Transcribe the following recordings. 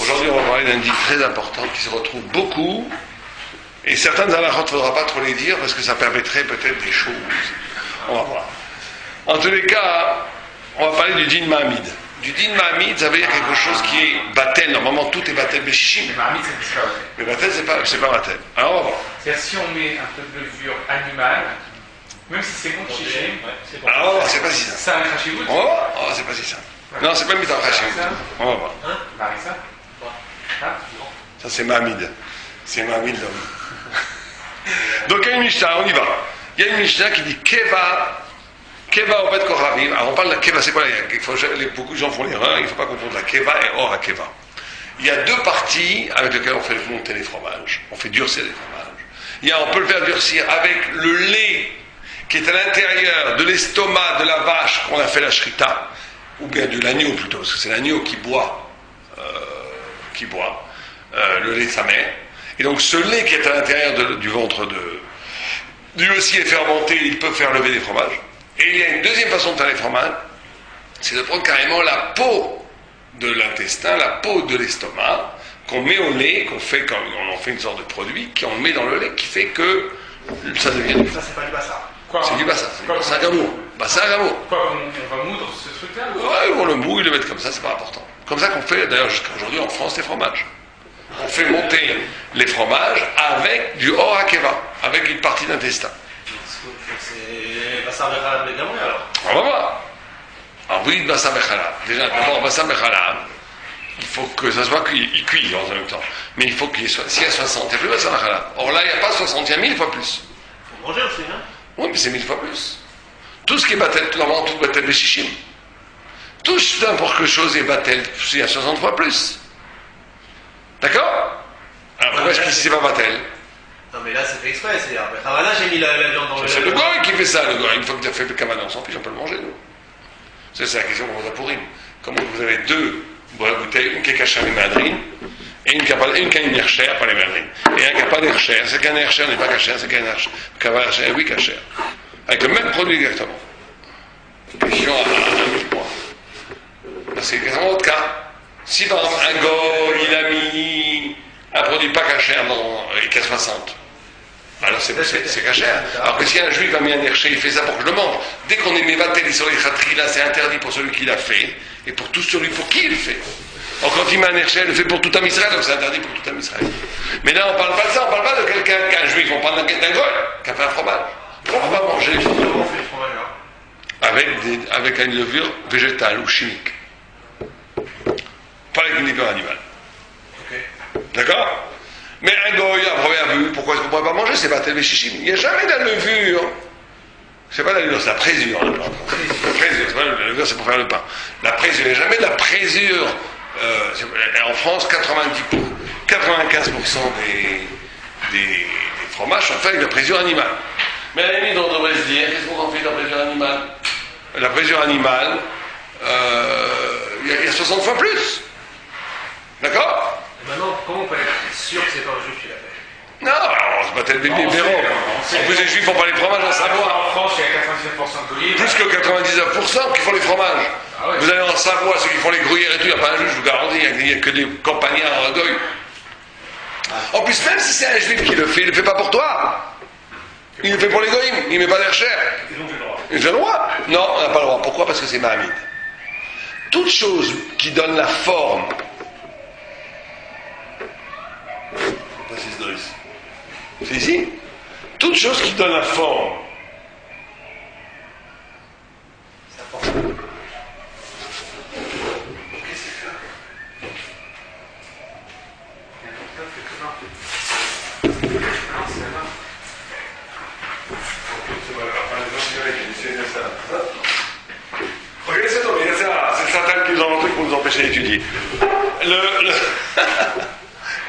Aujourd'hui, on va parler d'un dit très important qui se retrouve beaucoup, et certaines halachot, il ne faudra pas trop les dire parce que ça permettrait peut-être des choses. On va voir. En tous les cas, on va parler du din ma'amid. Du din ma'amid, ça veut dire quelque chose qui est batel. Normalement, tout est batel beshishim. Mais ma'amid, c'est pas batel. Mais batel, c'est pas batel. Alors, on va voir. C'est-à-dire, si on met un peu de levure animale, même si c'est bon de shishim, alors, on va voir, c'est pas si ça. Ça, un khashivut. On va voir. Oh, c'est pas si ça. Non, c'est pas mis dans khashivut. On va voir. Marissa. Ça, c'est ma'amid. C'est ma'amid d'homme. Donc, il y a une Mishnah, on y va. Il y a une Mishnah qui dit Keva Obed Koravim. Alors on parle de la Keva, c'est quoi? Beaucoup de gens font l'erreur, il ne faut pas confondre la Keva et Or à Keva. Il y a deux parties avec lesquelles on fait monter les fromages. On fait durcir les fromages. On peut le faire durcir avec le lait qui est à l'intérieur de l'estomac de la vache qu'on a fait la shrita, ou bien de l'agneau plutôt, parce que c'est l'agneau qui boit le lait de sa mère. Et donc ce lait qui est à l'intérieur du ventre lui aussi est fermenté, il peut faire lever des fromages. Et il y a une deuxième façon de faire les fromages, c'est de prendre carrément la peau de l'intestin, la peau de l'estomac, qu'on met au lait, on en fait une sorte de produit, qu'on met dans le lait, qui fait que ça devient du Ça, c'est pas du bassa. C'est du bassa, c'est du bassa gamo. Bassa gamo. Quoi, on va moudre ce truc-là Ouais, on le moule, le mettre comme ça, c'est pas important. Comme ça qu'on fait, d'ailleurs, jusqu'à aujourd'hui en France, les fromages. On fait monter les fromages avec du or akeva, avec une partie d'intestin. C'est bassa bechalab également alors. On va voir. Alors oui, bassa bechalab. Déjà, d'abord, bassa bechalab, il faut que ça soit cuit en même temps. Mais il faut qu'il y ait, s'il y a 60, il n'y a plus bassa bechalab. Or là, il n'y a pas 60, il y a 1000 fois plus. Il faut manger aussi, hein. Oui, mais c'est 1000 fois plus. Tout ce qui est batel, normalement, tout batel de shishim. Tout n'importe quelle chose est batel, il y a 60 fois plus. D'accord? Alors pourquoi est-ce qu'ici c'est pas batel? Non mais là c'est fait exprès, c'est après. Ah là j'ai mis la viande dans le. C'est le goy qui fait ça, le goy. Une fois que tu as fait le kavana, on s'en fiche, on peut le manger, nous. C'est la question qu'on vous a pourri. Comment vous avez deux bouteilles, une qui est cachée à les madrines, et une qui a une hercher, pas les madrines. Et un qui n'a pas d'hercher. C'est qu'un hercher n'est pas caché, c'est qu'un hercher. Kavana, oui, caché. Avec le même produit exactement. Question à 1000 points. C'est exactement l'autre cas. Si par exemple un goy, il a mis un produit pas caché dans les 60, alors c'est caché. Alors que si un juif a mis un herché, il fait ça pour que je le mange. Dès qu'on est mévatel sur les khatri, là c'est interdit pour celui qui l'a fait et pour tout celui pour qui il le fait. Or quand il met un herché, il le fait pour tout un Israël, donc c'est interdit pour tout un Israël. Mais là on parle pas de ça, on parle pas de quelqu'un qu'un juif, on parle d'un goy qui a fait un fromage. On va pas manger avec une levure végétale ou chimique. Pas avec une levure animale. Okay. D'accord? Mais un goy, à première vue, pourquoi est-ce qu'on ne pourrait pas manger? C'est pas tel chichim. Il n'y a jamais de la levure. C'est pas la levure, c'est la présure. La présure, c'est pas la levure, c'est pour faire le pain. La présure, il n'y a jamais de la présure. En France, 95% des fromages sont faits avec de la présure animale. Mais à la limite, on devrait se dire, qu'est-ce qu'on en fait de la présure animale? La présure animale, il y a 60 fois plus. D'accord? Et maintenant, comment on peut être sûr que c'est pas un juif qui l'a fait? Non, on se battait le bébé Véron. En plus, les juifs font pas les fromages en Savoie. En France, il y a 99% d'olives. Plus que 99% qui font les fromages. Ah ouais. Vous allez en Savoie, ceux qui font les gruyères et tout, il n'y a pas un juif, je vous garantis, il n'y a que des campagnards en goy. En plus, même si c'est un juif qui le fait, il ne le fait pas pour toi. Il le fait pour les goyim, il ne met pas d'air cher. Ils ont le droit. Ils ont le droit? Non, on n'a pas le droit. Pourquoi? Parce que c'est Mahamid. Toute chose qui donne la forme. C'est ici. Toute chose qui donne la forme. C'est important. Regardez ça, c'est le Satan qui nous a montré pour nous empêcher d'étudier.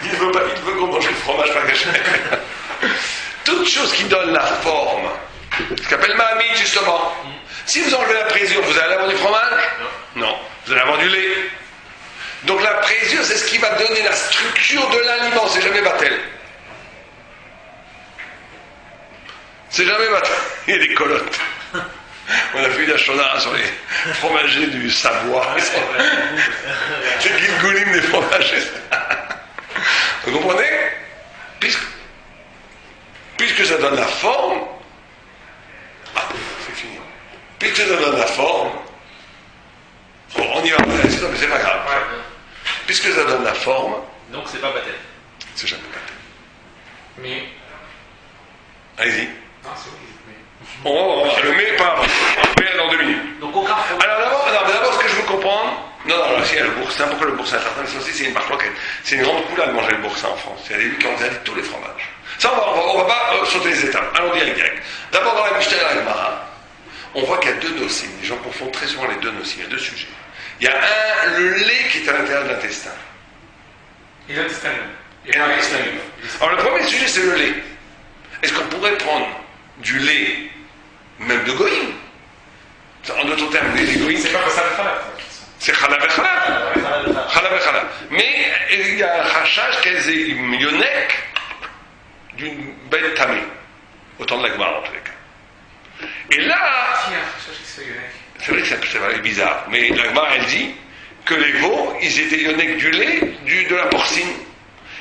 Il veut qu'on mange le fromage pas caché. Toute chose qui donne la forme, ce qu'appelle Mahamid justement. Si vous enlevez la présure, vous allez avoir du fromage? Non. Vous allez avoir du lait. Donc la présure, c'est ce qui va donner la structure de l'aliment, c'est jamais Batel. C'est jamais Batel. Il y a des colottes. On a fait une achona sur les fromagers du Savoie. C'est le guilgoulim des fromagers. Vous comprenez? Puisque ça donne la forme. Ah, c'est fini. Puisque ça donne la forme. Bon, on y va, mais c'est pas grave. Puisque ça donne la forme. Donc c'est pas baptême. C'est jamais baptême. Mais. Allez-y. Non, c'est oui. On le met pas avant. On le met dans 2 minutes. Donc au carrefour. Alors d'abord, ce que je veux comprendre. Non, là, si, il y a le boursin. Pourquoi le boursin? Certains disent aussi, c'est une marloquette. C'est une grande coulade de manger le boursin en France. Il y a des qui ont dit tous les fromages. Ça, on va pas sauter les étapes. Allons direct. D'abord, dans la Mishnah et la Gemara, on voit qu'il y a 2 nosim. Les gens confondent très souvent les 2 nosim. Il y a 2 sujets. Il y a le lait qui est à l'intérieur de l'intestin. Et l'intestin même. Et l'intestin même. Alors, le premier sujet, c'est le lait. Est-ce qu'on pourrait prendre du lait, même de goïm? En d'autres termes, les goïm. C'est pas que ça le fait. C'est chalab et chalab. Chalab et chalab. Mais il y a un rachage qu'elles aient une yonek d'une bête tamée. Autant de la Gemara en tous les cas. Et là, Qui a un rachage qui se fait yonek? c'est vrai que c'est bizarre, mais la Gemara elle dit que les veaux, ils étaient yonek du lait, de la porcine.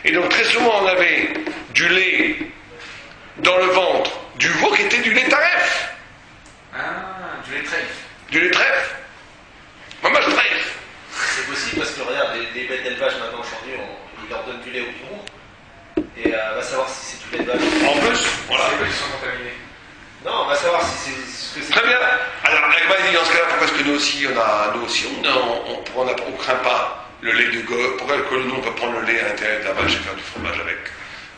Et donc très souvent on avait du lait dans le ventre du veau qui était du lait taref. Ah, du lait trèfle. Du lait trèfle. Maman, je trèfle. C'est possible parce que regarde, les bêtes d'élevage maintenant aujourd'hui, ils leur donnent du lait au bureau. Et va savoir si c'est du lait de vache. En plus, voilà. C'est eux qui sont contaminés. Non, on va savoir si c'est. Très bien. Alors, la Gemara dit dans ce cas-là, pourquoi est-ce que nous aussi, on craint pas le lait de gosse? Pourquoi que nous, on peut prendre le lait à l'intérieur de la vache et faire du fromage avec?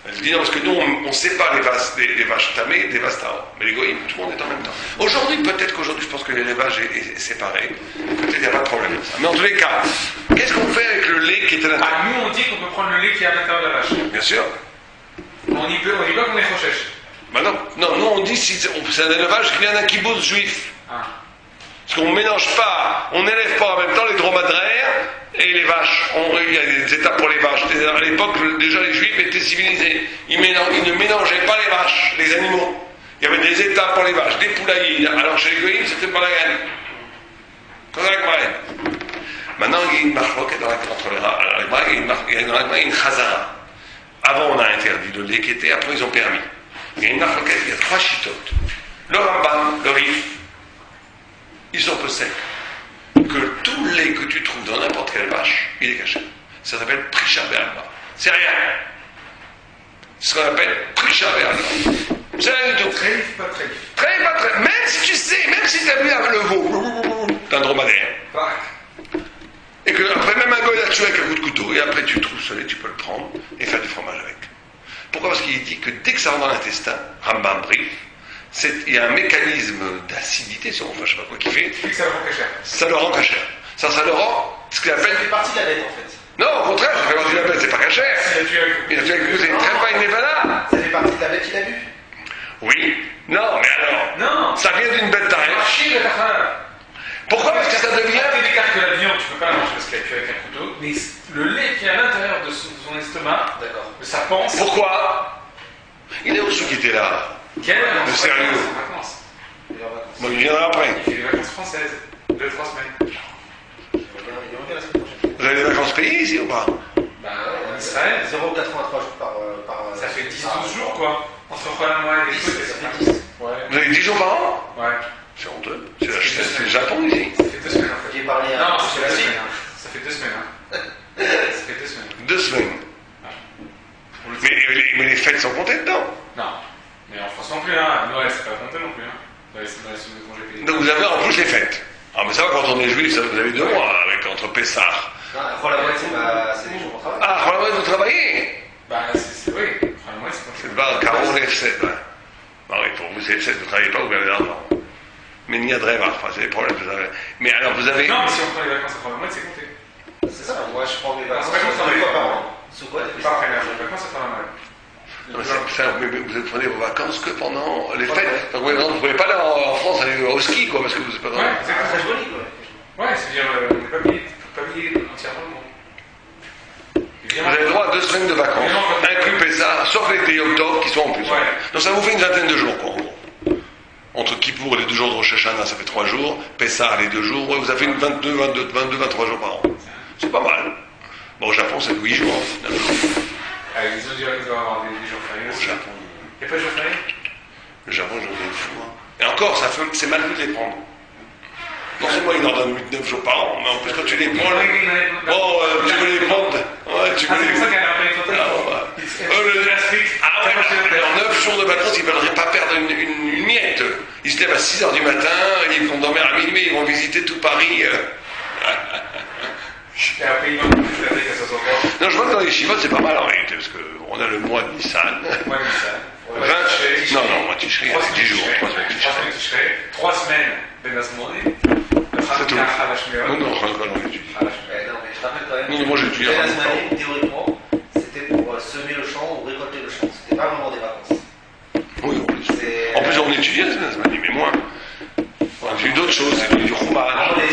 Elle dit non, parce que nous, on sépare les vaches tamées des vaches tarots. Mais les goïms, tout le monde est en même temps. Aujourd'hui, peut-être qu'aujourd'hui, je pense que l'élevage est séparé. Peut-être qu'il n'y a pas de problème avec ça. Mais en tous les cas, qu'est-ce qu'on fait avec le lait qui est à l'intérieur? Ah, nous on dit qu'on peut prendre le lait qui est à l'intérieur de la vache. Bien sûr. On dit pas qu'on est recherche. Ben non, nous on dit si c'est un élevage qui vient d'un kibbutz juif. Ah. Parce qu'on ne mélange pas, on n'élève pas en même temps les dromadaires et les vaches. Il y a des étapes pour les vaches. À l'époque, déjà les juifs étaient civilisés. Ils ne mélangeaient pas les vaches, les animaux. Il y avait des étapes pour les vaches, des poulaillers. Alors chez les goïms, c'était pas la graine. Comme la graine. Maintenant, il y a une marloquette entre les rats. Il y a une chazara. Avant, on a interdit le lait qui était, après, ils ont permis. Il y a une marloquette, il y a 3 chitotes. Le Rambam, le Rif, ils sont peu secs. Que tout le lait que tu trouves dans n'importe quelle vache, il est caché. Ça s'appelle Prisha Be'alma. C'est rien. C'est ce qu'on appelle Prisha Be'alma. C'est rien du tout. Trèfle, pas trèfle. Très, pas très. Même si tu sais, même si tu as vu avec le veau, t'as un dromadaire. Et que après, même un gars, il a tué avec un coup de couteau. Et après, tu trouves ce lait, tu peux le prendre et faire du fromage avec. Pourquoi? Parce qu'il dit que dès que ça rentre dans l'intestin, Rambam Brief, il y a un mécanisme d'acidité, si on ne sait pas quoi qui fait. Et que ça le rend cachère. Ça le rend cachère. Ça le rend ce qu'il Ça appelle. fait partie de la bête en fait. Non, au contraire, ça fait partie de la bête, c'est pas cachère. Il a tué avec le couteau, c'est très pas une évala. Ça fait partie de la bête qu'il a bu. Oui. Non, mais alors. Non. Ça vient d'une bête tarif. Archi de la. Pourquoi? Parce que ça devient. Tu écartes que la viande, tu peux pas la manger parce qu'elle est tuée avec un couteau. Mais le lait qui est à l'intérieur de son estomac, D'accord. de sa panse. Pourquoi? Il est où ceux qui étaient là? Quel est De sérieux. vacances. Il est en vacances. Bon, il viendra après. Il fait des vacances françaises. 2-3 semaines. Il revient la semaine prochaine. Vous avez des vacances payées ici ou pas? Bah, en Israël, 0,83 jours par. ça fait 10-12 jours quoi. Entre Roland et les trucs, ça fait 10. Ouais. Vous avez 10 jours par an? Ouais. C'est honteux. C'est le Japon ici. Ça fait 2 semaines en fait. J'ai parlé à. Non, ça fait 2 Chelsea. semaines. Ça fait 2 semaines. Ça fait 2 semaines. 2 semaines. Mais les fêtes sont comptées dedans. Non. Mais en France non plus, hein. Noël, c'est pas compté non plus, hein. C'est dans les semaines de congé payés. Donc vous avez en plus les fêtes. Ah mais ça va, quand on est juif, ça, vous avez 2 mois avec entre Pessah. Non, la moitié, c'est des jours au travail. Ah, voilà, vous travaillez. Bah, c'est oui. Enfin, moi, c'est quand C'est le bar Caro F7. Non, oui, pour vous, c'est F7, vous ne travaillez pas, vous avez l'argent. Mais il n'y a de rêve, enfin, c'est les problèmes que vous avez. Mais alors, vous avez. Non, mais si on prend les vacances après le mois, c'est compté. C'est ça, moi je prends mes vacances c'est pas comme ça, 2 fois mais- par an. Sous quoi Pas après les vacances après le mois. Non, mais mais vous prenez vos vacances que pendant les fêtes. Donc, vous ne pouvez pas aller en France aller au ski, quoi, parce que vous n'êtes pas dans. Ouais, C'est exactement. très joli quoi. Ouais, c'est-à-dire, on n'est pas payé entièrement le monde. Vous avez le droit à 2 semaines de vacances, inclus Pessah, sauf l'été et octobre qui sont en plus. Ouais. Donc ça vous fait une vingtaine de jours, quoi, en gros. Entre Kippour et les 2 jours de Rosh Hashanah, ça fait 3 jours. Pessah, les 2 jours. Ouais, vous avez 22, 23 jours par an. C'est pas mal. Bon, au Japon, c'est 8 jours. 9 jours. Ils doivent avoir des jours fériés Au aussi. Japon. Il n'y a pas de jours fériés? Le Japon, j'en ai fou. Hein. Et encore, c'est mal vu de les prendre. Non seulement ils en donnent 8-9 jours par an, mais en plus quand tu les prends, tu peux les prendre. Ouais, tu peux c'est les pour ça prendre. qu'elle a pris ton En 9 jours de vacances, ils ne veulent pas perdre une miette. Ils se lèvent à 6h du matin, ils vont dormir à minuit, ils vont visiter tout Paris. Et après, ils vont plus la qu'à 60 ans. Non, je vois que dans les Shivot, c'est pas mal en réalité, parce qu'on a le mois de Nissan. Ouais, mais ça. 20, non, moi, Tishri, c'est 10 jours. 3 semaines Tishri. 3 semaines, Ben Asmouri. C'est tout. Non, non, on étudie. Non, mais je te rappelle quand même. Non, moi j'étudie La à semaine, théoriquement, c'était pour semer le champ ou récolter le champ. C'était pas vraiment des vacances. Oui, en plus on étudie la semaine, mais moins. J'ai eu d'autres choses, c'est du Khouman. Non, mais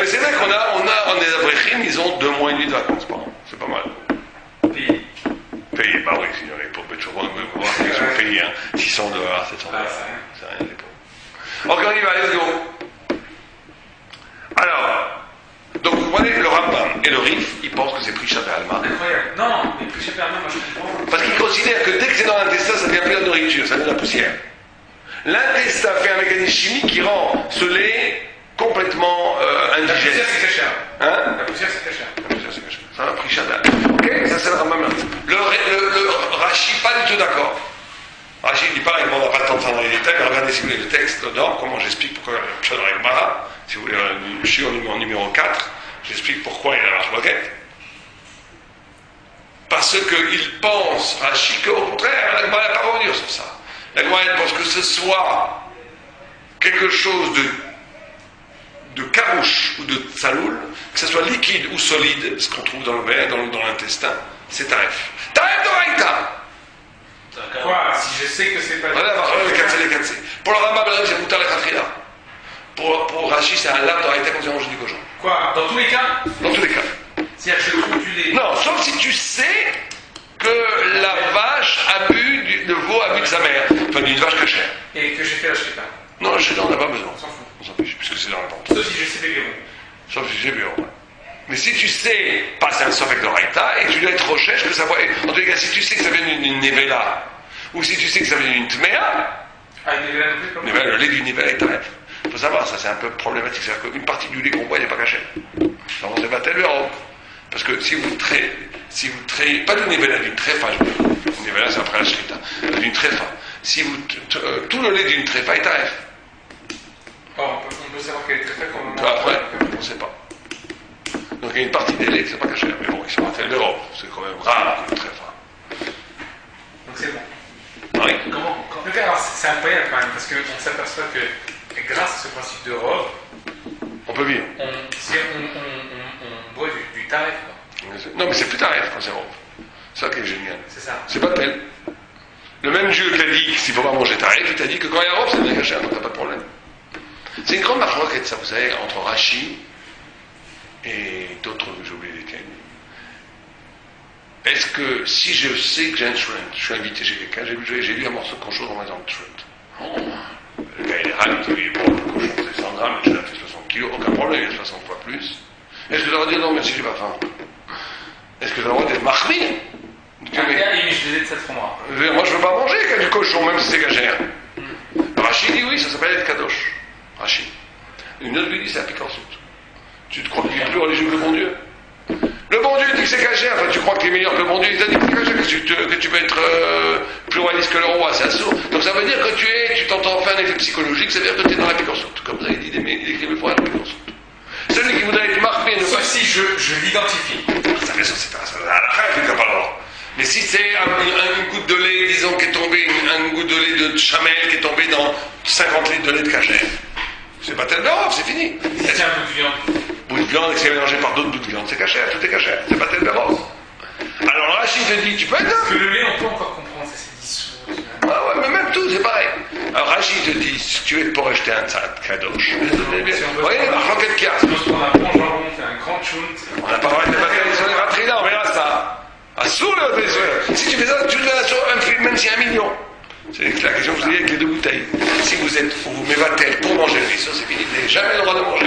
c'est vrai qu'on a des Abrechim, ils ont 2 mois et demi de vacances par an. C'est pas mal. Payés, bah oui, sinon les pauvres bêtes chauffeurs, ils sont payés, hein. $600, $700. C'est rien, les pauvres. Ok, on y va, let's go. Alors, donc vous voyez, le Rambam et le Rif, ils pensent que c'est Prisha Alma. Incroyable. Non, mais Prisha Alma, moi je comprends. Parce qu'ils considèrent que dès que c'est dans l'intestin, ça devient plus la nourriture, ça devient la poussière. L'intestin fait un mécanisme chimique qui rend ce lait complètement La poussière, indigeste. c'est Kacher. Hein? La poussière, c'est Kacher. La poussière, c'est caché. Ça va, Prisha Alma. Ok, ça c'est le Rambam. Le Rashi, pas du tout d'accord. Rashi dit pareil, bon, on n'a pas le temps de faire dans les détails, mais regardez si vous voulez le texte dedans, comment j'explique pourquoi il y a le Gemara. Si vous voulez, je suis en numéro 4, j'explique pourquoi il y a la marloquette. Parce qu'il pense, Rashi, qu'au contraire, la Gemara n'a pas revenir sur ça. La Gemara pense que ce soit quelque chose de carouche ou de tsaloul, que ce soit liquide ou solide, ce qu'on trouve dans le verre, dans l'intestin, c'est taref. Taref d'Oraïta! Quoi? Si je sais que c'est pas. Voilà, les 4C. Pour le Rambam, c'est Moutar le Khatrila. Pour Rashi, c'est un lave d'Oraïta quand tu manges du cochon. Quoi? Dans tous les cas? Dans tous les cas. C'est-à-dire que je trouve du lait. Non, sauf si tu sais que la vache a bu, le veau a bu de sa mère. Enfin, d'une vache cachère. Et que j'ai fait la shrita. Non, la chéta, on n'a pas besoin. On s'en fout. On s'en fiche, puisque c'est dans la vente. Sauf si je sais les Sauf si j'ai bu, ouais. Mais si tu sais, passer un sofek d'Oraïta, et tu dois être rochèche, que ça va. En tous les cas, si tu sais que ça vient d'une nevela, ou si tu sais que ça vient d'une tméa, Ah, une nevela non plus comme le lait du nevela est taref. Il faut savoir, ça c'est un peu problématique. C'est-à-dire qu'une partie du lait qu'on boit n'est pas cachée. Alors on se bat tellement. Parce que si vous trayez, pas d'une nevela, d'une tréfa, une nevela c'est après la shrita, d'une tréfa. Si vous, tout le lait d'une tréfa est taref. Oh, on peut savoir qu'elle est très faible quand même. Après, on ne sait pas. Donc il y a une partie des laits, c'est pas caché. Mais bon, ils sont en l'Europe, c'est quand même rare qu'une tréfa. Donc c'est bon. Oui. Comment donc, alors, c'est incroyable quand même, parce qu'on s'aperçoit que grâce à ce principe de robe, On peut vivre. on boit du tarif. Quoi. Non, mais c'est plus taref quand c'est rove. C'est ça qui est génial. C'est ça. C'est pas tel. Le même Dieu qui a dit qu'il ne faut pas manger taref, il t'a dit que quand il y a rove, c'est bien caché, donc t'as pas de problème. C'est une grande marque, ça, vous savez, entre Rashi et d'autres, j'ai oublié lesquels. Est-ce que si je sais que j'ai un shrimp, je suis invité chez quelqu'un, j'ai lu un morceau de cochon dans ma zone de shrimp. Oh, le gars il est râle, il dit bon, le cochon c'est 100 grammes, le shrimp fait 60 kilos, aucun problème, il y a 60 fois plus. Est-ce que tu vas dire non, merci, j'ai pas faim? Est-ce que tu vas avoir d'être marqué? Ah, mais je disais de cette moi. Moi je veux pas manger du cochon, même si c'est gagère. Rachid dit oui, ça s'appelle être kadosh. Rachid. Une autre lui dit c'est un piquant soupe. Tu te crois qu'il est plus religieux que le bon Dieu? Le bon Dieu dit que c'est cachère, enfin tu crois que tu es meilleur que le bon Dieu, il t'a dit que c'est cachère, que tu peux être pluraliste que le roi, c'est assourd. Donc ça veut dire que tu t'entends faire un effet psychologique, ça veut dire que tu es dans la piquançoute. Comme vous avez dit, il écrit le point la piquançoute. Celui qui voudrait être marqué ne pas. Si je l'identifie. Ça fait ça, c'est pas ça. À la fin, il fait pas l'ordre. Mais si c'est une goutte de lait, disons, qui est tombée, une goutte de lait de chamel qui est tombée dans 50 litres de lait de cachère, c'est pas tel d'Europe, c'est fini. C'est un bout de viande. Bout de viande qui est mélangé par d'autres bouts de viande, c'est cachère, tout est cachère, c'est pas tel d'Europe. Alors le Rachid te dit, tu peux être là. Parce que le lait, on peut encore comprendre, ça c'est dissous. Ah ouais, mais même tout, c'est pareil. Alors Rachid te dit, si tu es pour acheter un tzad, kadosh. Vous voyez les marloquettes qu'il y a. Si on se prend un bon jambon, on fait un grand choult. On n'a pas parlé de bataille sur les rateries là, on verra ça. Assour les rateries. Si tu fais ça, tu fais ça sur un film, même si 1 million. C'est la question que je vous ai dit avec les 2 bouteilles. si vous êtes, vous mévatez pour manger le vaisseau, c'est fini, vous n'avez jamais le droit de manger.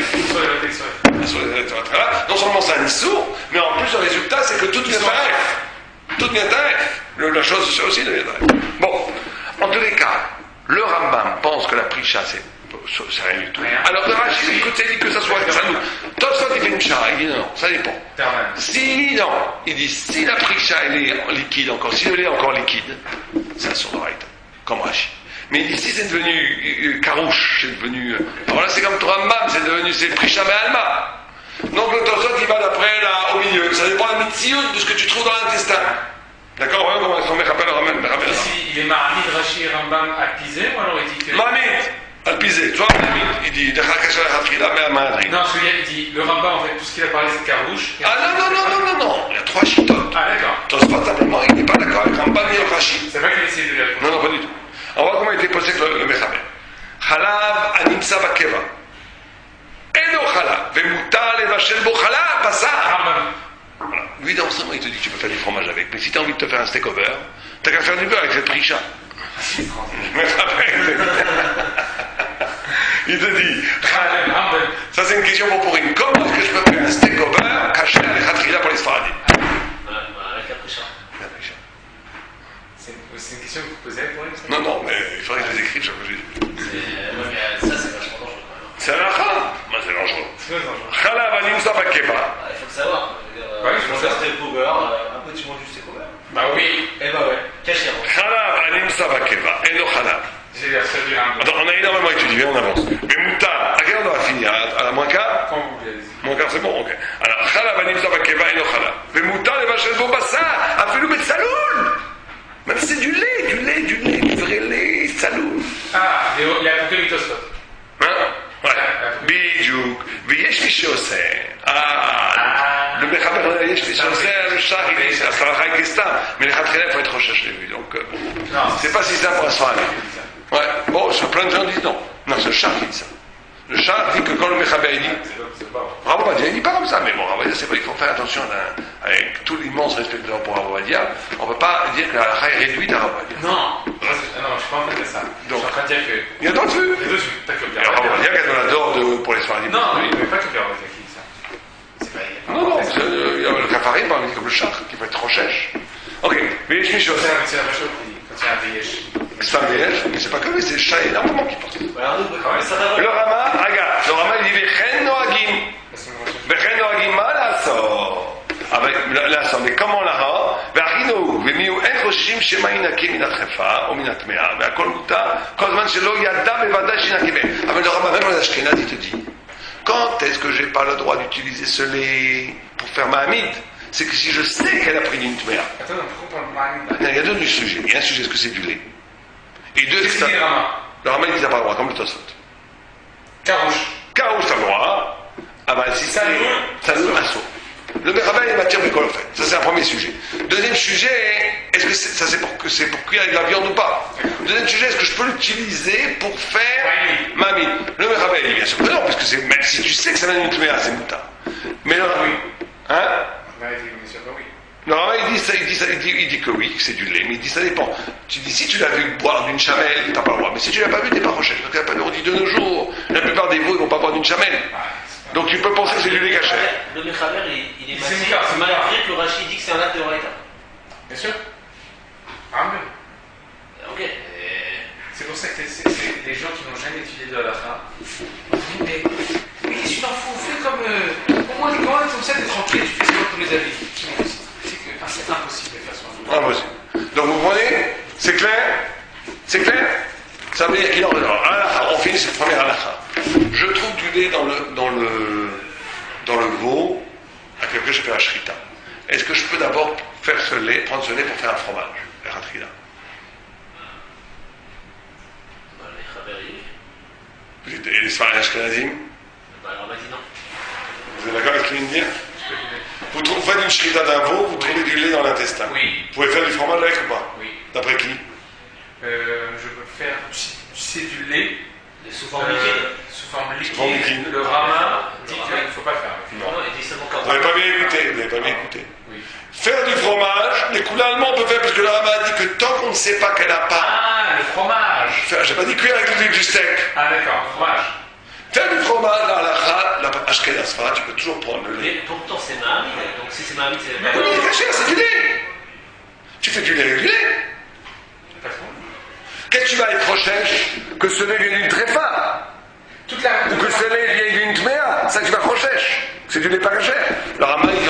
Non seulement c'est un issour, mais en plus le résultat c'est que tout devient tarif. Tout devient tarif. La chose c'est aussi devient tarif. Bon, en tous les cas, le Rambam pense que la prisha c'est rien du tout. Alors le Rachid il dit que ça soit ça nous. Tosfot il fait une chara, il dit non, ça dépend. Si non, il dit si la prisha elle est liquide encore, si le lait est encore liquide, c'est un sourd comme Rachid. Mais il dit si c'est devenu carouche, c'est devenu. Alors là c'est comme Rambam, c'est prisha me'alma. Donc le Tosfot il va d'après là au milieu. Ça dépend de la mitziout de ce que tu trouves dans l'intestin. D'accord, voyons comment on rappelle le Rambam. Il est Mahamid, Rashi et Rambam à piser ou alors il dit que. Mahamid Al-Pisé, tu vois, il dit non, celui-là, il dit le Rambam, en fait, tout ce qu'il a parlé, c'est carouche. Ah non, il y a 3 chitotes. Ah, d'accord. Tosfot, simplement, il n'est pas d'accord avec Rambam ni avec Rashi. C'est vrai qu'il essaie de lui répondre. Non, pas du tout. On va voir comment il était posé avec le Mechaber. Chalav animsa bakeva. Eno chalav. Vemutar levashel bo chalav, basar. Voilà. Lui, dans ce moment, il te dit que tu peux faire du fromage avec. Mais si tu as envie de te faire un steak over, tu n'as qu'à faire du beurre avec cette prisha. Il te dit, ça c'est une question pour Pourim. Comment est-ce que je peux faire un steak au beurre caché à l'Echatria pour les Sfaradim? Avec la prisha. C'est une question que vous posez pour Pourim? Non, mais il faudrait que je les écrive chaque fois que j'ai dit. Ça, c'est vachement dangereux. C'est un achat? Moi, c'est dangereux. Chalav animsa bakeva. Il faut le savoir. Oui, je pense que c'était le beurre. Un peu, tu manges du steak au beurre. Bah oui. Eh bah ouais. Caché avant. Chalav animsa bakeva. Eno chalav. Attends, on a énormément étudié, on avance. Mais Mouta, à quelle heure on va finir? À la moins quart? Quand vous voulez, allez-y. Moins quart, c'est bon, ok. Alors, Chalav animsa bakeva. Eno chalav. Mais Mouta, les vaches de bassar, afilou betzaloul. Même si c'est du vrai lait, saloul. Ah, il a compris le Tosfot. Hein? Ouais. Bidiouk. V'yesh mi she'oseh. Le Mechaber, yesh mi she'oseh, le shach, il est, ça sera Kestam. Mais les Khatkhila, il faut être recherché, lui. Donc, c'est pas si simple pour Asfara. Ouais. Bon, plein de gens disent non. Non, c'est le shach qui dit ça. Le shach dit que quand le Mechaber, il dit. Rabadia, il dit pas comme ça, mais bon, Rabadia, c'est pas, il faut faire attention avec tout l'immense respect que nous avons pour Rabadia. On ne peut pas dire que la halakha est réduite à Rabadia. Non, je suis pas en train de ça. Donc, je suis en train de dire que. Il y a d'autres vues. Il y a d'autres vues. Pas que le Rabadia, quand on adore pour les Sfaradim. Non, mais pas que le Rabadia qui dit ça. C'est pas. Non, il y a le Kafarim, par exemple, comme le shach, qui peut être rochèche. Ok, mais je suis chaud. C'est la même chose quand il y a un Veyesh. C'est un Veyesh, mais c'est pas que lui, c'est le chat énormément qui pense. Le Rama, regarde, le Rama il dit Vechen Noagim, là, mais comment on la rend? ומיהו אין חוששים שמא ינקה מן התחפה או מן הטמאה והכל מותר כל זמן שלא ידע בוודאי שינקה מהם. אבל le Rama, même les Ashkénazes, il te dit quand est-ce que j'ai pas le droit d'utiliser ce lait pour faire ma hamid? C'est que si je sais qu'elle a pris d'une tmea. Attends, pourquoi on parle de Mahamid? Il y a deux sujets. Il y a un sujet, est-ce que c'est du lait? Et deux, c'est ça. Le Rama, il dit t'as pas le droit, comme le Tosfot. Carouche, t'as le droit. Ah bah si ça nous assaut. Le Mechaber, il va tirer quoi, en fait. Ça, c'est un premier sujet. Deuxième sujet, est-ce que c'est pour cuire avec de la viande ou pas? Deuxième sujet, est-ce que je peux l'utiliser pour faire ma mine? Le Mechaber, il dit bien sûr que non, parce que même si tu sais que ça vient d'une tmea, c'est mouta. Mais le Rama, hein? Le Rama, il dit que oui, que c'est du lait, mais il dit ça dépend. Tu dis, si tu l'as vu boire d'une chamelle, t'as pas le droit. Mais si tu l'as pas vu, t'es pas rochette. On dit de nos jours, la plupart des veaux, ils vont pas boire d'une chamelle. Donc tu peux penser que c'est du lait caché. Le Mechaber, il est malgré que le Rashi dit que c'est un acte de Raïta. Bien sûr. Ah, ok. C'est pour ça que c'est les gens qui n'ont jamais étudié de halakha. Mais qu'est-ce que tu t'en fous? Fais comme. Au moins, quand même, comme ça, t'es tranquille, tu fais ce que tous les avis. C'est impossible de faire ça. Impossible. Donc vous comprenez? C'est clair? C'est clair? Ça veut dire qu'il en halakha, on finit cette première halakha. Je trouve du lait dans le veau à quelque chose je fais la shrita. Est-ce que je peux d'abord faire prendre ce lait pour faire un fromage? La ratrila. Et les Sfaradim Ashkenazim? Vous êtes d'accord avec ce que je viens de dire? Vous faites une shrita d'un veau, vous trouvez du lait dans l'intestin. Oui. Vous pouvez faire du fromage avec ou pas? Oui. D'après qui? Je peux faire, c'est du lait. Sous forme liquide. Sous forme liquide. Le Rama dit qu'il ne faut pas le faire. Non. Vous n'avez pas bien écouté. Oui. Faire du fromage, les coulé allemand, on peut faire, parce que le Rama a dit que tant qu'on ne sait pas qu'elle n'a pas. Ah, le fromage. J'ai pas dit cuire avec l'huile du steak. Ah, d'accord, fromage. Faire du fromage dans la Ashkenaz, tu peux toujours prendre le lait. Mais pourtant c'est Mahamid, donc si c'est Mahamid, c'est Mais oui, c'est caché, c'est du lait. Tu fais du lait avec du lait. Pas trop. Qu'est-ce que tu vas être prochain que ce lait vienne d'une tréfa Toute la. ou que ce lait vienne d'une tméa? Ça que tu vas prochain. C'est du lait pas caché. Le Rama, il dit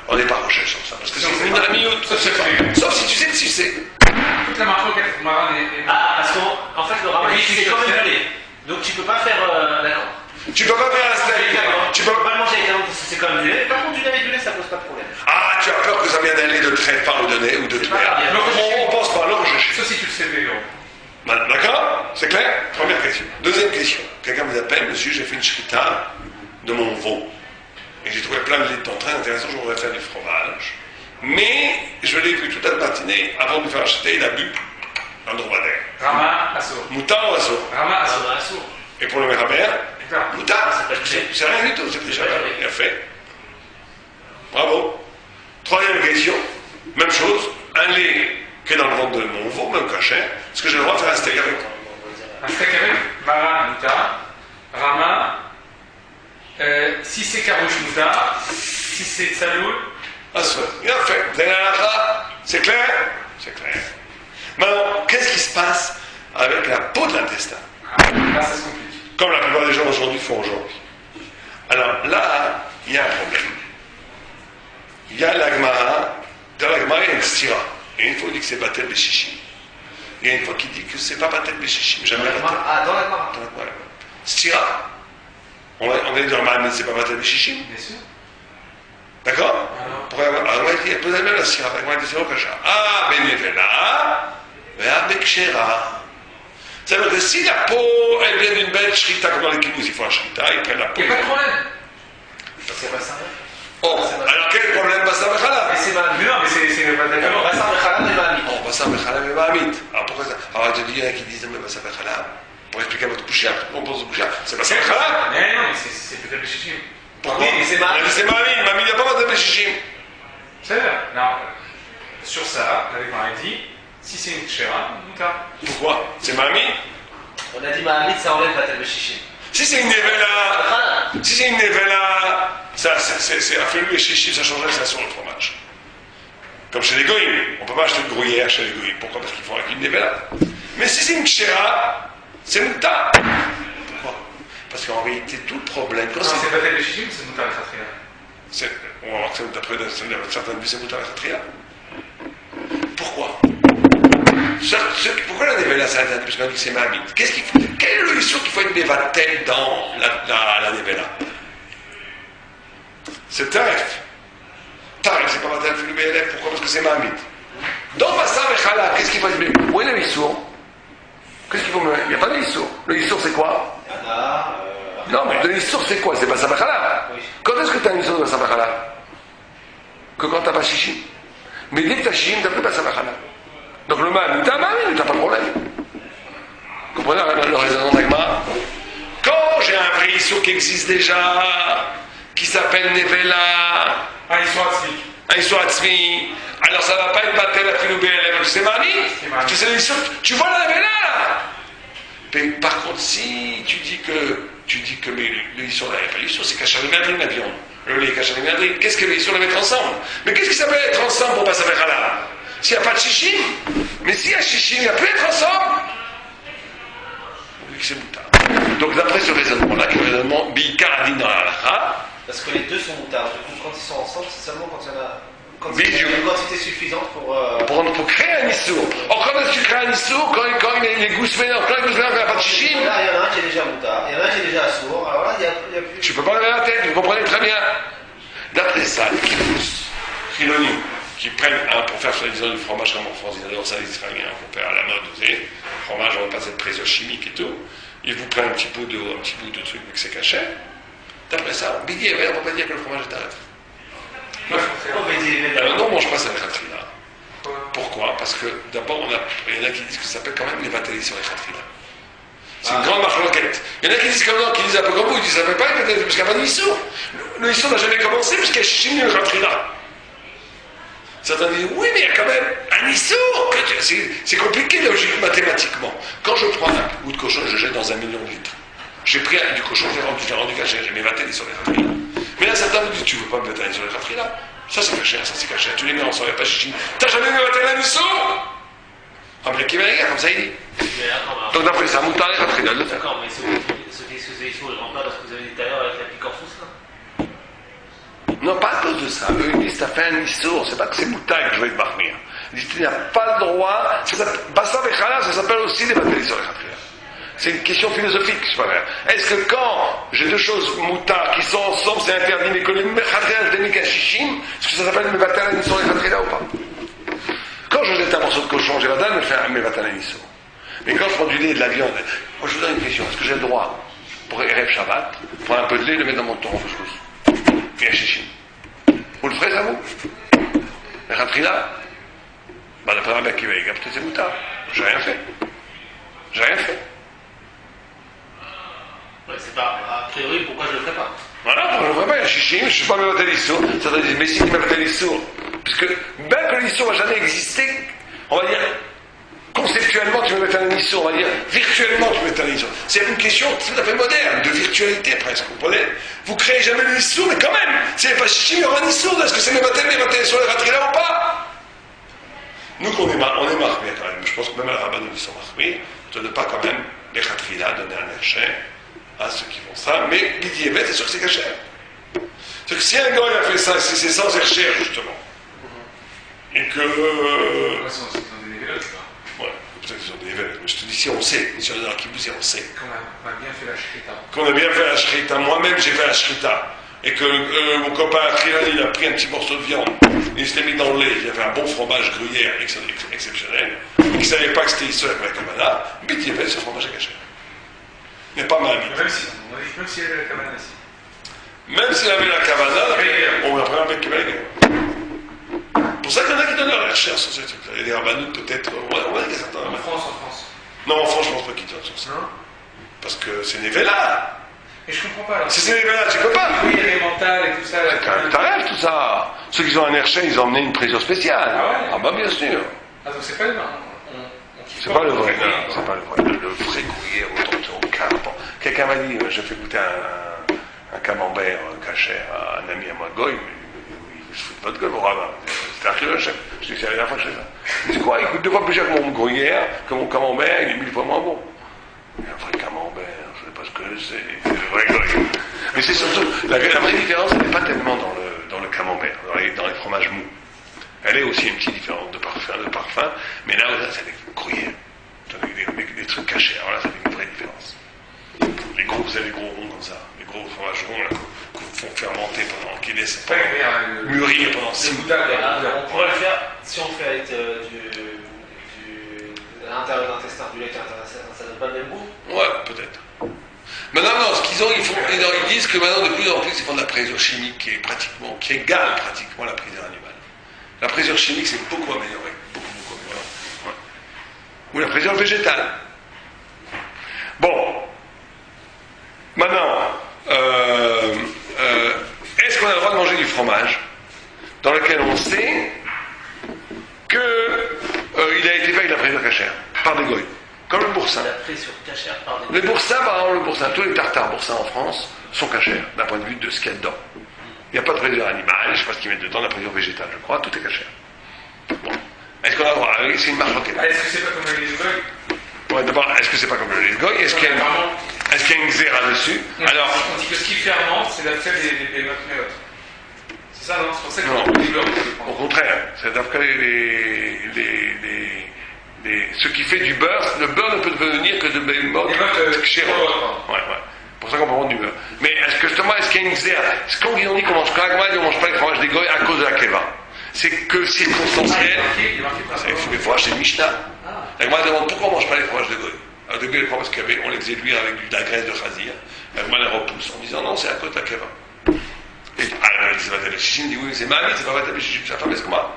on n'est pas prochain sur ça. Parce que c'est une amie ou ça se fait. Sauf si tu sais que tu sais. Toute la marque marane est. Ah, parce qu'en fait le Rama, c'est quand même du lait. Donc tu peux pas faire. D'accord. Tu peux pas faire un steak. Tu peux pas le manger avec un autre parce que c'est quand même du lait. Par contre, du lait avec du lait, ça pose pas de problème. Ah, tu as peur que ça vienne d'un lait de tréfa ou de lait ou de tméa. On pense pas, alors je Sauf si tu le sais, Vélo. D'accord? C'est clair? Première question. Deuxième question. Quelqu'un vous appelle, monsieur, j'ai fait une shrita de mon veau. Et j'ai trouvé plein de lait dedans, très intéressant, je voudrais faire du fromage. Mais je l'ai vu toute la matinée, avant de me faire acheter, il a bu un dromadaire. Rama, Assour. Moutard ou assaut? Rama, Assour. Ah, assour. Et pour le Méramère, moutard. C'est C'est rien du tout, c'est déjà bien fait. Bravo. Troisième question, même chose, un lait qui est dans le ventre de mon veau, même cachet, est-ce que j'ai le droit de faire un steak avec? Un steak avec Mara, Mouta. Rama. Si c'est Karouche, Mouta. Si c'est Tsaloul. Assaut. Bien fait. Vous avez la halakha? C'est clair? C'est clair. Maintenant, qu'est-ce qui se passe avec la peau de l'intestin? Là, ça se complique. Comme la plupart des gens aujourd'hui font aujourd'hui. Alors là, il y a un problème. Il y a l'agmara. Dans l'agmara, il y a une stira. Et une fois, il dit que c'est Batel Béchichim. Il y a une fois qui dit que c'est pas Batel Béchichim. Jamais Batel. Ah, dans la Gemara. Voilà. Stira. On va dire mais c'est pas Batel Béchichim. Bien sûr. D'accord? Alors, il y a peut-être même la stira. Il dit c'est au Kacha. Ah, Benevela. Avec Shera. Ça veut dire que si la peau, elle vient d'une belle shrita, comme dans les kibbutz, ils font un shrita, ils prennent la peau. Il n'y a pas de problème. C'est pas ça. Oh, alors quel problème Bassar Bechala? Mais c'est Mahamid. Mais non, mais c'est pas d'accord. Bassar Bechala et Mahamid. Oh, Bassar Bechala et Mahamid. Alors pourquoi ça? Alors je dis, il y en a qui disent, mais Bassar Bechala, pour expliquer votre bouchard, on pense au bouchard, c'est Bassar Bechala? Mais non, mais c'est peut-être le chichim. Pourquoi? Oui, mais c'est Mahamid. C'est Mahamid, Mahamid, il n'y a pas Bassar Bechala. C'est vrai. Non. Sur ça, avec Mahamid dit, si c'est une Kshera, Mouta. Pourquoi? C'est Mahamid? On a dit Mahamid, ça enlève Batel Béchichim. Si c'est une nevela, ça, c'est affelu et chichi, ça changerait ça sur le fromage. Comme chez les goïms. On ne peut pas acheter de gruyère chez les goïms. Pourquoi? Parce qu'ils font avec une nevela. Mais si c'est une kshera, c'est mouta. Pourquoi? Parce qu'en réalité, tout le problème. Non, c'est pas tel chichim, c'est Mouta Khatria. On va voir que c'est mouta, après certaines vues, c'est mouta khatria. Pourquoi? Pourquoi la nevela c'est interdit? Parce qu'on a dit que c'est Mahamid. Quelle est l'illusion qu'il faut être mévatel dans la nevela? C'est tarif. Tarif, c'est pas matel le BLF. Pourquoi? Parce que c'est Mahamid. Dans Bassar Bechala, qu'est-ce qu'il faut être? Où est le Issour? Qu'est-ce qu'il faut me. Il n'y a pas de Issour. Le Issour c'est quoi? Non, mais le Issour c'est quoi? C'est Bassar Bechala. Oui. Quand est-ce que tu as un Issour de Bassar Bechala? Que quand tu n'as pas Shishim. Mais dès que tu as Shishim, tu n'as plus Bassar Bechala. Donc le mal, tu n'as pas de problème. Vous comprenez le raisonnement d'Agma? Quand j'ai un vrai Issour qui existe déjà, qui s'appelle Nevela, Ah, ils sont atzmi. un Issour Atzmi, alors ça ne va pas être Batel à Filou BLM, c'est Mani. Parce que c'est l'Issour. Tu vois la Nevela là? Mais par contre, si tu dis que mais le Issour là, il n'y a pas l'Issour, c'est Kachar Méadrine la viande. Le lait Kachar Méadrine, qu'est-ce que l'Issour le mettre ensemble? Mais qu'est-ce qui s'appelle être ensemble pour passer vers là? S'il n'y a pas de chichim, mais s'il y a chichim, il n'y a plus être ensemble. C'est Mouta. Donc d'après ce raisonnement-là, qui est le raisonnement Bikar dans la halakha, Parce que les deux sont moutards. Quand ils sont ensemble, c'est seulement quand il y en a. Quand il Bisous. y a une quantité suffisante pour. pour créer un issour. Or, quand est-ce que tu crées un issour? Quand les gousses mélanges, quand les gousses mélanges, il n'y a pas de chichim. Là, il y en a un qui est déjà moutard, il y en a un qui est déjà assourd. Alors là, il y a plus. Tu peux pas lever la tête, vous comprenez très bien. D'après ça, les kibbutz, chilonim, qui prennent pour faire soi-disant du fromage comme en France, ils adorent ça, les Israéliens, pour faire à la mode, vous savez, fromage, on va pas cette pression chimique et tout. Ils vous prennent un petit bout de truc, mais que c'est caché. D'après ça, Bidi on ne peut pas dire que le fromage est arrêté. Alors, non, on ne mange pas ça avec khatria. Pourquoi? Parce que d'abord, il y en a qui disent que ça s'appelle quand même les batailles sur les khatria. C'est une grande marche roquette. Il y en a qui disent comme non, qui disent un peu comme vous, ils disent ça ne fait pas les batailles, parce qu'il n'y a pas de Issour. Le Issour n'a jamais commencé, puisqu'il y a Shishim et le khatria. Certains disent, oui, mais il y a quand même un issour. C'est compliqué logiquement, mathématiquement. Quand je prends un bout de cochon, je jette dans 1 million de litres. J'ai pris du cochon, je l'ai rendu caché, j'ai mis 20 sur les khatri. Mais là, certains me disent, tu veux pas me mettre sur les khatri là? Ça c'est caché, ça c'est caché. Tu les mets ensemble, il n'y a pas chichi. T'as jamais mis un issour? Ah, mais qui va rire, comme ça il dit. Donc d'après ça, Moutar et khatri, là, le faire. D'accord, mais ce qui est sous issour, il rentre pas dans ce que vous avez dit tout à l'heure avec la picorfous là? Non, pas à cause de ça. Eux, ils disent, t'as fait un issour, c'est pas que c'est Moutar que je vais te marmir. Ils disent, tu n'as pas le droit. Bassa Vechala, ça s'appelle aussi des batailles sur les khatri. C'est une question philosophique, je sais pas. Est-ce que quand j'ai deux choses moutards qui sont ensemble, c'est interdit, mais que les mechatria je dénique à shishim, est-ce que ça s'appelle mevatel anisor et khatria ou pas? Quand je jette un morceau de cochon, j'ai la dalle, je fais un mevatel anisor. Mais quand je prends du lait et de la viande, moi je vous donne une question, est-ce que j'ai le droit, pour Erev Shabbat, prendre un peu de lait et le mettre dans mon tour en couscous? Et un shishim. Vous le ferez ça, vous? Le khatria? Bah, d'après Rabbi Akiva, peut-être c'est moutard. J'ai rien fait. J'ai rien fait. Ouais, c'est pas, a priori, pourquoi je le ferais pas? Voilà, je ne le ferais pas, il y a chichim, je ne suis pas Mevatel Issour. Ça veut dire, mais si tu Mevatel Issour, puisque bien que l'Issour n'a jamais existé, on va dire, conceptuellement tu peux mettre un Issour, on va dire, virtuellement tu peux mettre un Issour. C'est une question tout à fait moderne, de virtualité presque, vous comprenez? Vous créez jamais le Issour, mais quand même, s'il n'y avait pas chichim, il y aura un Issour, est-ce que c'est Mevatel Issour les Ratrila ou pas? Nous, on est marqués quand même, je pense que même à la rabbin nous sommes marqués, de ne pas quand même, les Ratrila, donner un erchet à ceux qui font ça, mais Bidi Ebed, c'est sûr que c'est caché. C'est que si un gars a fait ça, c'est sans ercher, justement. Et que. Ils ont des niveaux, tu vois. Ouais, peut-être qu'ils ont des niveaux. Mais je te dis, si on sait, si on est dans le kibbutz, on sait. Qu'on a bien fait la shrita. Qu'on a bien fait la shrita. Moi-même, j'ai fait la shrita. Et que mon copain Trilani, il a pris un petit morceau de viande, il se l'est mis dans le lait, il avait un bon fromage gruyère exceptionnel, et qu'il ne savait pas que c'était issu avec la kamana, Bidi Ebed, ce fromage est caché. Mais pas mal. Même si elle avait la cabane aussi. Même s'il avait la cavana, on va prendre un mec qui va gagner. Pour ça qu'il y en a qui donnent leur recherche sur ces trucs-là. Il y a des rabbinous peut-être. On va dire qu'il y a certains En France. Non, en France, je pense pas qu'ils donnent sur ça. Non. Parce que c'est Nevela. Et je comprends pas. Alors. Si c'est Nevela, tu peux pas. Oui, il y a les mentales et tout ça. T'as rêve tout ça. Ceux qui ont un air ils ont emmené une prison spéciale. Ah ouais. Ah bah bien sûr. Ah donc c'est pas le vrai. C'est pas le vrai, non, c'est pas le vrai. Le vrai gruyère au camp. Quelqu'un m'a dit, je fais goûter un camembert caché à un ami à moi, Goy, il se fout de votre gueule, au rabbin. C'était archi le chef. Je dis, c'est la dernière fois que je fais ça. Il dit quoi? Il coûte 2 fois plus cher que mon gruyère, que mon camembert, il est 1000 fois moins bon. Un vrai camembert, je sais pas ce que c'est le vrai Goy. Mais c'est surtout, la vraie différence, elle n'est pas tellement dans le camembert, dans les fromages mous. Elle est aussi une petite différence de parfum, mais là, c'est des gruyères. Des trucs cachés. Alors là, ça fait une vraie différence. Vous avez les gros ronds comme ça, les gros fromages ronds là, que vous font fermenter qui laissent mûrir pendant 6 mois. On pourrait le faire si on le fait avec à l'intérieur de l'intestin, du lait à l'intérieur de l'intestin, ça donne pas le même goût? Ouais, peut-être. Maintenant, non, ce qu'ils ont, ils disent que maintenant, de plus en plus, ils font de la présure chimique qui égale pratiquement la présure animale. La présure chimique, c'est beaucoup amélioré. Beaucoup amélioré. Ouais. Ou la présure végétale. Bon. Maintenant, est-ce qu'on a le droit de manger du fromage dans lequel on sait qu'il a été fait avec la présure cachère, par des goïs, comme le boursin. La présure cachère par des Le boursin, par exemple, tous les tartares boursins en France sont cachères, d'un point de vue de ce qu'il y a dedans. Il n'y a pas de présure animale, je ne sais pas ce qu'ils mettent dedans, la présure végétale, je crois, tout est cachère. Bon. Est-ce qu'on a le droit? C'est une marche roquette. Est-ce que c'est pas comme les goy? Ouais, d'abord, est-ce que c'est pas comme le lait est-ce qu'il y a une xéra dessus? Alors, on dit que ce qui fermente, c'est la fève des mélotes. C'est ça, non? C'est pour ça non. que les blocs. Au contraire, c'est d'après ce qui fait du beurre, le beurre ne peut devenir que de bémotes chérotes. Ouais. Pour ça qu'on peut vendre du beurre. Mais est-ce qu'il y a une xéra? Quand on dit qu'on mange pas, on ne mange pas les fromages des goy à cause de la keva. C'est que circonstanciel. Il faut acheter une Mishnah. La Gemara demande pourquoi on ne mange pas les fromages de goy. Au début, les fromages qu'il y avait, on les faisait cuire avec de la graisse de chazir. La Gemara les repousse en disant non, c'est à cause de la keva. Et elle dit c'est Vatel Shishim, dit oui, c'est ma vie, c'est pas Vatel Shishim, c'est la femme, est-ce que moi?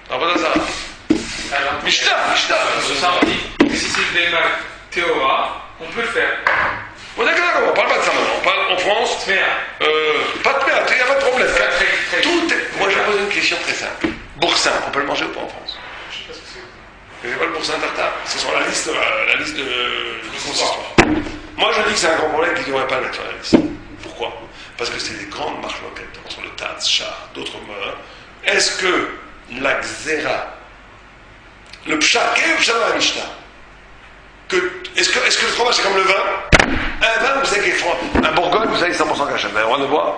Alors voilà ça. Mishnah. Ça, on dit que si c'est une béma théora, on peut le faire. Bon, d'accord, on parle pas de ça maintenant. On parle en France. Pas de perte, il n'y a pas de problème. Moi, je pose une question très simple. Boursin, on peut le manger ou pas en France? Je sais pas ce que c'est. Vous n'avez pas le boursin tartare? C'est sur la liste de consistoire. Moi je dis que c'est un grand problème qu'ils ne devraient pas le mettre sur la liste. Pourquoi? Parce que c'est des grandes marches locales entre le Taz, Char, d'autres mots. Est-ce que la Xéra, le Pshat, quel est le Pshat dans la Mishnah? Est-ce que le fromage c'est comme le vin? Un vin, vous savez qu'il est un Bourgogne, vous savez, 100% cachet. Vous avez le droit de boire?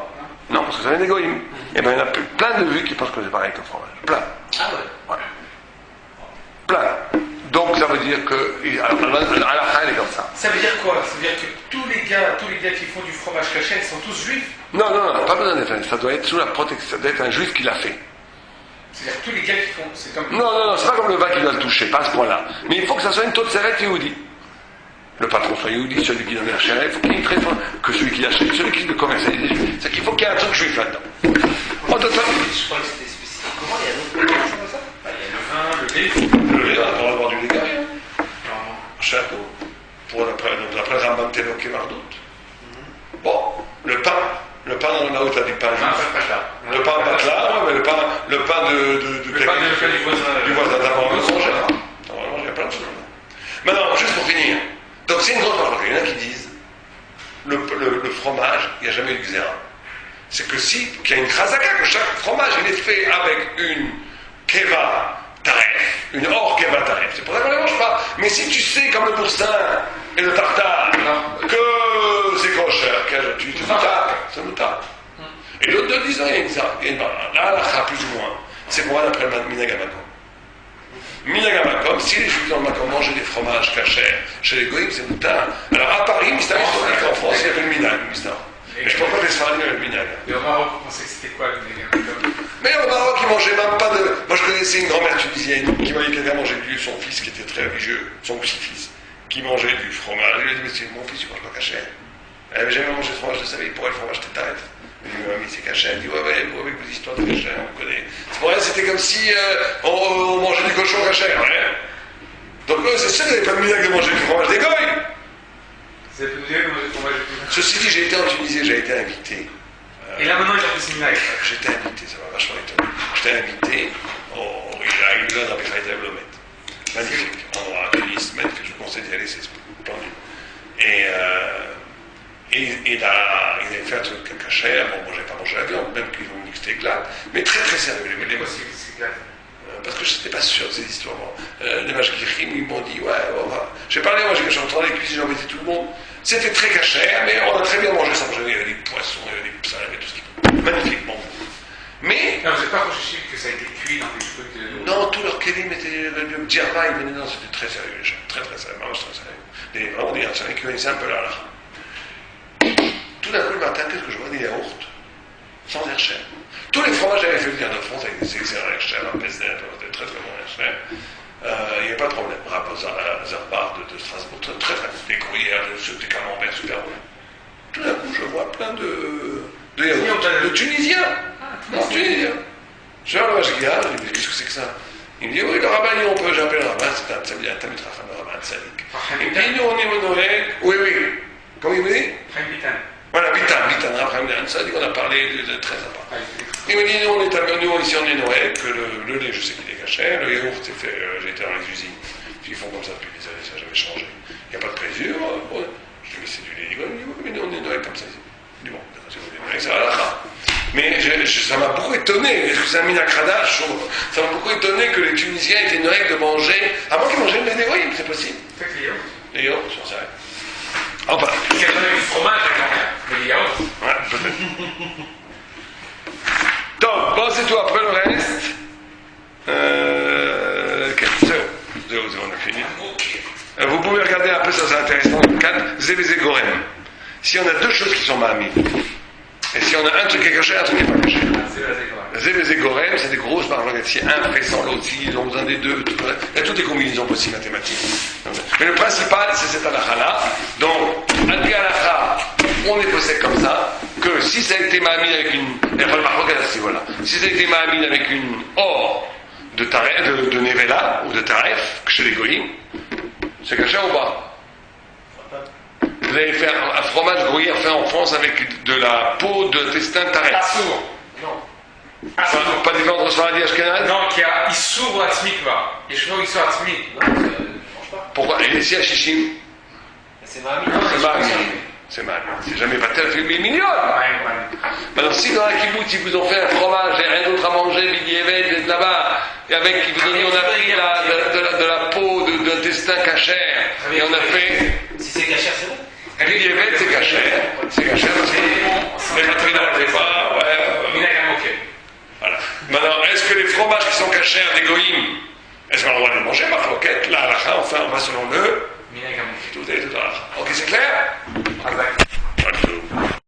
Non, parce que ça vient des goïms. Et bien il y en a plein de vues qui pensent que c'est pareil que le fromage. Plein. Ah ouais. Ouais. Plein. Donc ça veut dire que à la fin elle est comme ça. Ça veut dire quoi? Ça veut dire que tous les gars qui font du fromage caché, ils sont tous juifs? Non, pas besoin d'être un. Ça doit être sous la protection. Ça doit être un juif qui l'a fait. C'est-à-dire que tous les gars qui font. C'est comme. Non, c'est pas comme le vin qui doit le toucher, pas à ce point-là. Mais il faut que ça soit une taux de serrette Yehudi. Le patron soit Yehudi, celui qui donne la chair, il faut qu'il y ait très fort que celui qui l'achète, celui qui le commercialise. C'est qu'il faut qu'il y ait un truc juif là-dedans. En total. Je crois que c'était spécifique. Comment il y a d'autres choses comme ça? Il y a le vin, le lait. Le lait, on a le droit d'avoir du lait carré. Non. Cher pour d'après Rambam Tenoké Mardout. Bon, le pain là où tu as du pain juif. Le pain batla, ouais, mais le pain Le pain du voisin. D'abord, le manger. Il y a plein de choses. Maintenant, juste pour finir. Donc c'est une grosse parole. Il y en a qui disent le fromage, il n'y a jamais eu de xéra. C'est que qu'il y a une chazaka, que chaque fromage il est fait avec une keva taref, une hors keva taref. C'est pour ça qu'on ne les mange pas. Mais si tu sais, comme le boursin et le tartare, que c'est kosher, tu te tape, ça nous tape. Et l'autre de disant, il y a une xéra. La halakha, plus ou moins. C'est pour moi d'après le Minagamakom. Minagamakom, si les juifs dans le Makom mangeaient des fromages cachers chez les goïms, c'est moutarde. Alors à Paris, Mistari, ils qu'en France, il y avait le Minag, Mistari. Mais je ne pense pas que les Sfaradiens avaient le Minag. Et au Maroc, vous pensez que c'était quoi le Minagamakom? Mais au Maroc, ils mangeaient même pas de. Moi, je connaissais une grand-mère tunisienne qui voyait quelqu'un manger son fils qui était très religieux, son petit-fils, qui mangeait du fromage. Elle lui a dit, mais c'est mon fils, il mange pas cachère. Elle n'avait jamais mangé de fromage de sa vie, pour elle, le fromage c'était tarif. Elle dit, mamie, c'est cachère. Elle dit, ouais, vous avec vos histoires de cachère, on connaît. Pour elle, c'était comme si on mangeait du cochon cachère. Ouais. Donc, eux, c'est sûr qu'ils n'avaient pas de minag de manger du fromage des goïs. Vous avez plus de manger du fromage? Ceci dit, j'ai été en Tunisie, j'ai été invité. Et là maintenant, ils ont fait Minag. J'étais invité, ça m'a vachement étonné. J'étais invité à Ilgan avec Raïta Blomet. Magnifique, endroit à Tunis, même que je vous conseille d'y aller, c'est splendide. Et il avait fait un truc cachère, bon, moi j'ai pas mangé la viande, même qu'ils ont mixé glace, mais très très sérieux. Pourquoi c'est glace? Parce que je n'étais pas sûr de ces histoires. Les Mashgichim, ils m'ont dit, ouais, on va. J'ai parlé, moi j'ai entendu les cuisines, j'ai embêté tout le monde. C'était très cachère, mais on a très bien mangé sans manger. Il y avait des poissons, il y avait des salades, tout ce qui peut. Magnifiquement. Mais. Non, vous n'êtes pas recherché que ça a été cuit dans des trucs de. Non, tout leur kélim était. Le djerba, il venait dans, c'était très sérieux, les gens. Très très sérieux, vraiment très sérieux. Vraiment des gens qui connaissaient un peu la halakha. Tout d'un coup, le matin, qu'est-ce que je vois? Des yaourts, sans hercher. Tous les fromages avaient fait venir de France avec des excellents hercher, un pesnet, des très très bons hercher. Il n'y avait pas de problème. Rapport Zerbar de Strasbourg, très très très. Des gruyères, des camemberts super bons. Tout d'un coup, je vois plein de yaourts. De Tunisiens. Non, Tunisiens. Je vais à la Mashgiach, je lui dis, qu'est-ce que c'est que ça? Il me dit, oui, le rabbin, j'appelle le rabbin, c'est un Tamid Racham, le rabbin Tzadik. Il me dit, nous, on est au Noël. Oui. Comment il me dit? Voilà, Bitan, Abraham Tzadik, on a parlé de très sympa. Il me dit, nous, ici, on est Noël, que le lait, je sais qu'il est caché, le yaourt, c'est fait, j'ai été dans les usines. Ils font comme ça depuis des années, ça n'a jamais changé. Il n'y a pas de présure. Je dis, mais c'est du lait. Il dit, oui, mais nous, on est Noël comme ça. Je dis, bon, c'est Noël, c'est halakha. Mais ça m'a beaucoup étonné, parce que c'est un minakradach, ça m'a beaucoup étonné que les Tunisiens étaient Noël de manger, avant qu'ils mangeaient le lait, oui, c'est possible. Faites les yaourts. Les yaourts, j'en sais rien. Enfin. Il y a jamais du fromage avec mais les yaourts. Ouais, peut-être. Donc, bon, c'est tout. Après le reste. On a fini. Vous pouvez regarder un peu, ça c'est intéressant. 4, Zévézé Gorem. Si on a deux choses qui sont mamies, et si on a un truc qui est caché, un truc qui n'est pas caché. Zévézé Gorem, c'est des grosses marloquettes. Si un fait sans l'autre, ils ont besoin des deux. Il y a toutes les combinaisons possibles mathématiques. Mais le principal, c'est cette halakha-là. Donc, Alpi halakha, on est possède comme ça, que si ça a été mamie avec une. Voilà. Si ça a été mamie avec une or de taref, de Nevela ou de Taref, chez les goïms, c'est caché ou pas? Vous allez faire un fromage gruyère fait en France avec de la peau de testin Taref. Pas sourd. Non. Pas différent entre Sfaradi et Ashkenaz? Non, qui a Issour Atzmikva. Yeshua Issour Atzmik. Non, ça ne mange pas. Pourquoi? Et ici à Shishim? Mais c'est Mahami. C'est Mahami. C'est Mahami. C'est jamais Batel, fait mignon. Maintenant, si dans la kibbutz, ils vous ont fait un fromage et rien d'autre à manger, Bidi Evet, là-bas, et avec, ils vous ont dit, on a pris de la peau d'intestin cachère, et on a fait. Si c'est cachère, c'est bon. Bidi Evet, c'est cachère. C'est cachère parce que les matrines n'en fait pas. Ouais. Voilà. Maintenant, est-ce que les fromages qui sont cachères des goïms, est-ce qu'on a le droit de les manger, ma floquette? Là, à la fin, enfin, on va selon eux. Tout est tout à l'heure. Ok, c'est clair?